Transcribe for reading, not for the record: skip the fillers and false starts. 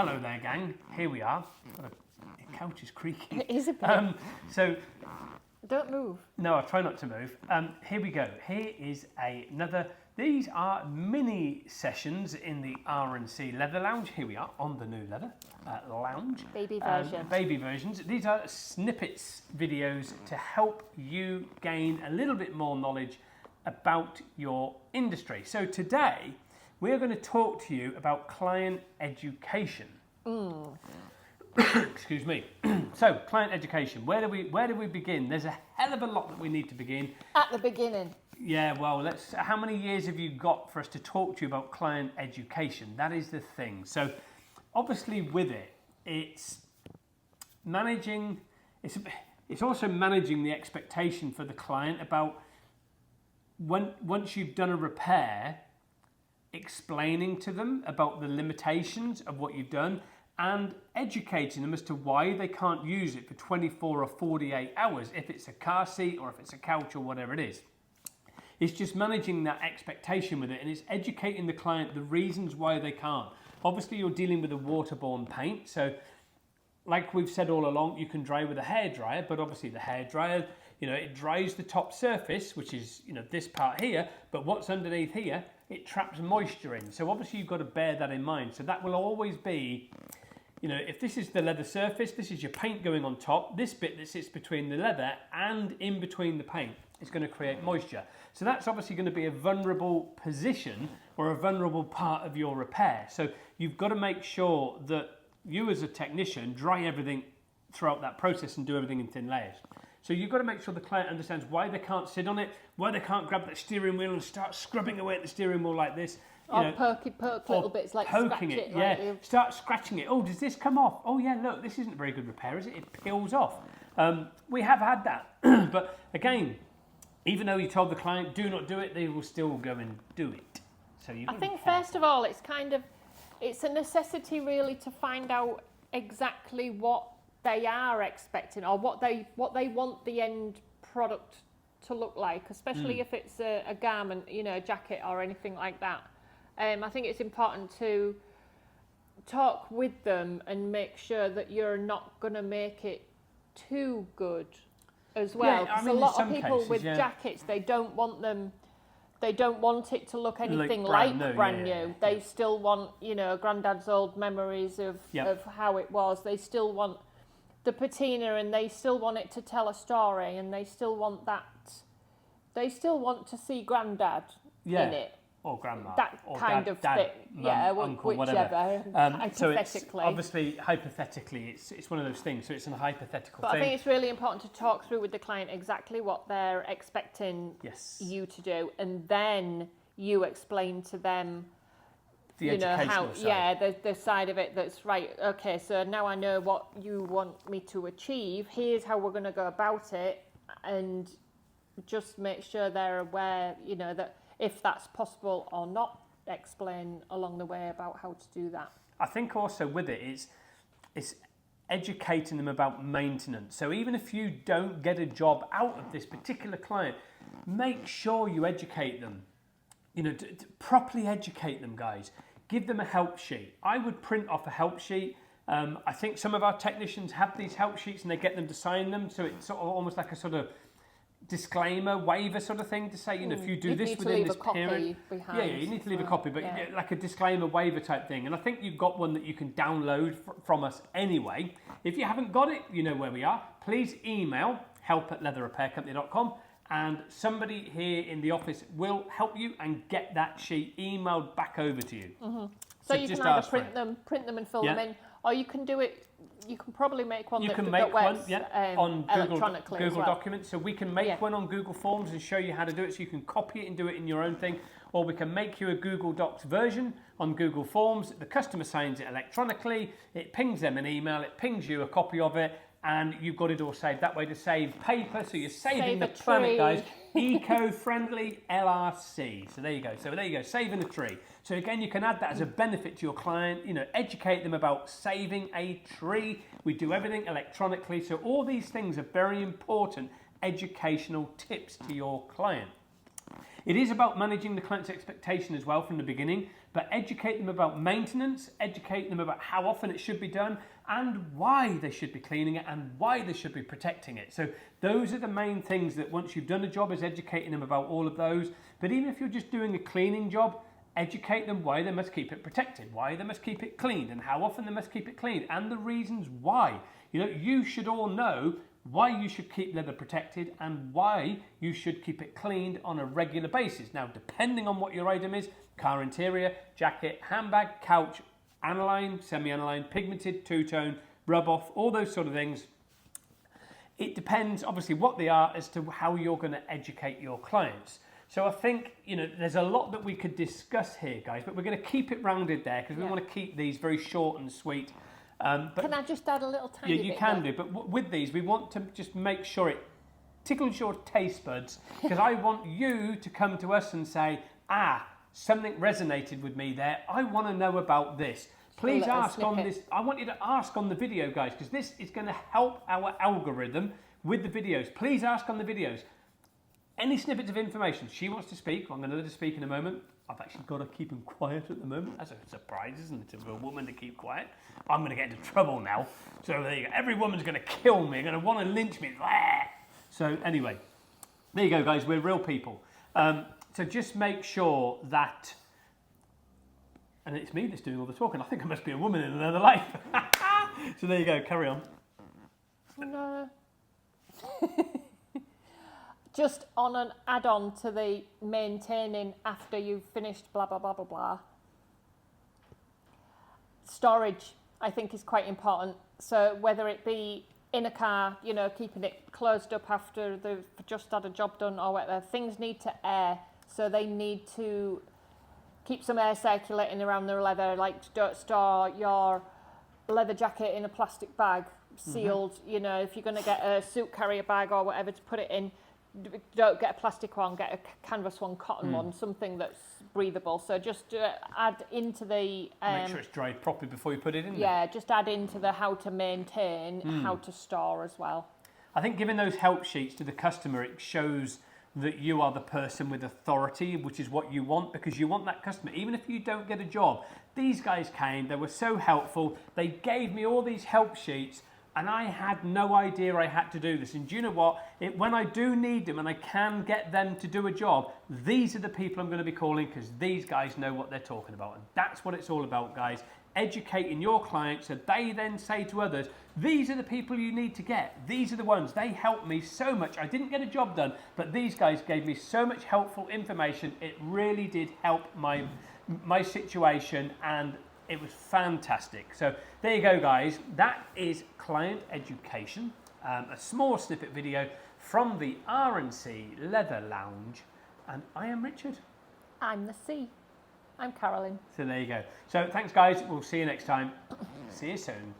Hello there, gang. Here we are. The couch is creaking. It is a bit. So, Don't move. no, I'll try not to move. Here we go. Here is another. These are mini sessions in the R&C Leather Lounge. Here we are on the new leather lounge. Baby version. Baby versions. These are snippets videos to help you gain a little bit more knowledge about your industry. So today, we're going to talk to you about client education. Excuse me. So, client education. Where do we begin? There's a hell of a lot that we need to begin. At the beginning. Yeah, well, how many years have you got for us to talk to you about client education? That is the thing. So, obviously with it, it's managing, it's also managing the expectation for the client about once you've done a repair, explaining to them about the limitations of what you've done and educating them as to why they can't use it for 24 or 48 hours if it's a car seat or if it's a couch or whatever it is. It's just managing that expectation with it, and it's educating the client the reasons why they can't. Obviously, you're dealing with a waterborne paint, so like we've said all along, you can dry with a hairdryer, but obviously the hairdryer, it dries the top surface, which is, this part here, but what's underneath here, it traps moisture in. So obviously you've got to bear that in mind. So that will always be, if this is the leather surface, this is your paint going on top, this bit that sits between the leather and in between the paint is going to create moisture. So that's obviously going to be a vulnerable position or a vulnerable part of your repair. So you've got to make sure that you as a technician dry everything throughout that process and do everything in thin layers. So you've got to make sure the client understands why they can't sit on it, why they can't grab that steering wheel and start scrubbing away at the steering wheel like this. Or poke little bits, like poking scratch it. Yeah, Like start scratching it. Oh, does this come off? Oh yeah, look, this isn't a very good repair, is it? It peels off. We have had that. But again, even though you told the client, do not do it, they will still go and do it. So I think first of all, it's a necessity really to find out exactly what they are expecting or what they want the end product to look like, especially if it's a garment, a jacket or anything like that. I think it's important to talk with them and make sure that you're not going to make it too good as well. Because a lot of people with jackets, they don't want it to look anything like brand new. They still want, granddad's old memories of how it was. They still want the patina, and they still want it to tell a story, and they still want to see granddad in it. Or grandma. That or kind dad, of dad, thing. uncle, whichever. Hypothetically. So it's obviously, hypothetically, it's one of those things. So it's a hypothetical But thing. I think it's really important to talk through with the client exactly what they're expecting you to do, and then you explain to them the educational side. The side of it that's right. Okay, so now I know what you want me to achieve. Here's how we're going to go about it, and just make sure they're aware, that if that's possible or not, explain along the way about how to do that. I think also with it, it's educating them about maintenance. So even if you don't get a job out of this particular client, make sure you educate them. To properly educate them, guys. Give them a help sheet. I would print off a help sheet. I think some of our technicians have these help sheets and they get them to sign them. So it's sort of almost like a sort of disclaimer, waiver sort of thing to say, if you do this within this period. You need to leave a copy, but like a disclaimer waiver type thing. And I think you've got one that you can download from us anyway. If you haven't got it, you know where we are. Please email help@leatherrepaircompany.com and somebody here in the office will help you and get that sheet emailed back over to you. Mm-hmm. So you can either print them and fill them in, or you can do it. You can probably make one. That works on Google well. Documents. So we can make one on Google Forms and show you how to do it. So you can copy it and do it in your own thing, or we can make you a Google Docs version on Google Forms. The customer signs it electronically. It pings them an email. It pings you a copy of it, and you've got it all saved that way to save paper. So you're saving the planet, guys. Eco-friendly LRC. So there you go. Saving a tree. So again, you can add that as a benefit to your client. Educate them about saving a tree. We do everything electronically. So all these things are very important educational tips to your client. It is about managing the client's expectation as well from the beginning, but educate them about maintenance, educate them about how often it should be done, and why they should be cleaning it and why they should be protecting it. So those are the main things that once you've done a job, is educating them about all of those. But even if you're just doing a cleaning job, educate them why they must keep it protected, why they must keep it cleaned, and how often they must keep it cleaned, and the reasons why. You know, you should all know why you should keep leather protected and why you should keep it cleaned on a regular basis. Now, depending on what your item is, car interior, jacket, handbag, couch, aniline, semi-aniline, pigmented, two-tone, rub-off, all those sort of things. It depends, obviously, what they are as to how you're going to educate your clients. So I think, you know, there's a lot that we could discuss here, guys, but we're going to keep it rounded there because we want to keep these very short and sweet. But can I just add a little tiny bit? You can do, but with these, we want to just make sure it tickles your taste buds, because I want you to come to us and say, something resonated with me there. I want to know about this. Please ask on this. I want you to ask on the video, guys, because this is going to help our algorithm with the videos. Please ask on the videos. Any snippets of information. She wants to speak. I'm going to let her speak in a moment. I've actually got to keep them quiet at the moment. That's a surprise, isn't it, for a woman to keep quiet? I'm going to get into trouble now. So there you go. Every woman's going to kill me. They're going to want to lynch me. So anyway, there you go, guys. We're real people. So just make sure that, and it's me that's doing all the talking. I think I must be a woman in another life. So there you go. Carry on. No. Just on an add-on to the maintaining after you've finished blah, blah, blah, blah, blah. Storage, I think, is quite important. So whether it be in a car, you know, keeping it closed up after they've just had a job done or whatever, things need to air. So they need to keep some air circulating around the leather, like don't store your leather jacket in a plastic bag, sealed. You know, if you're going to get a suit carrier bag or whatever to put it in, don't get a plastic one, get a canvas one, cotton one, something that's breathable. So just add into the... make sure it's dried properly before you put it in there. Yeah, just add into the how to maintain, how to store as well. I think giving those help sheets to the customer, it shows that you are the person with authority, which is what you want, because you want that customer, even if you don't get a job. These guys came, they were so helpful, they gave me all these help sheets, and I had no idea I had to do this. And do you know what? When I do need them and I can get them to do a job, these are the people I'm going to be calling, because these guys know what they're talking about. And that's what it's all about, guys. Educating your clients so they then say to others, these are the people you need to get. These are the ones. They helped me so much. I didn't get a job done, but these guys gave me so much helpful information. It really did help my situation, and it was fantastic. So there you go, guys. That is client education. A small snippet video from the R&C Leather Lounge. And I am Richard. I'm the C. I'm Carolyn. So there you go. So thanks, guys. We'll see you next time. See you soon.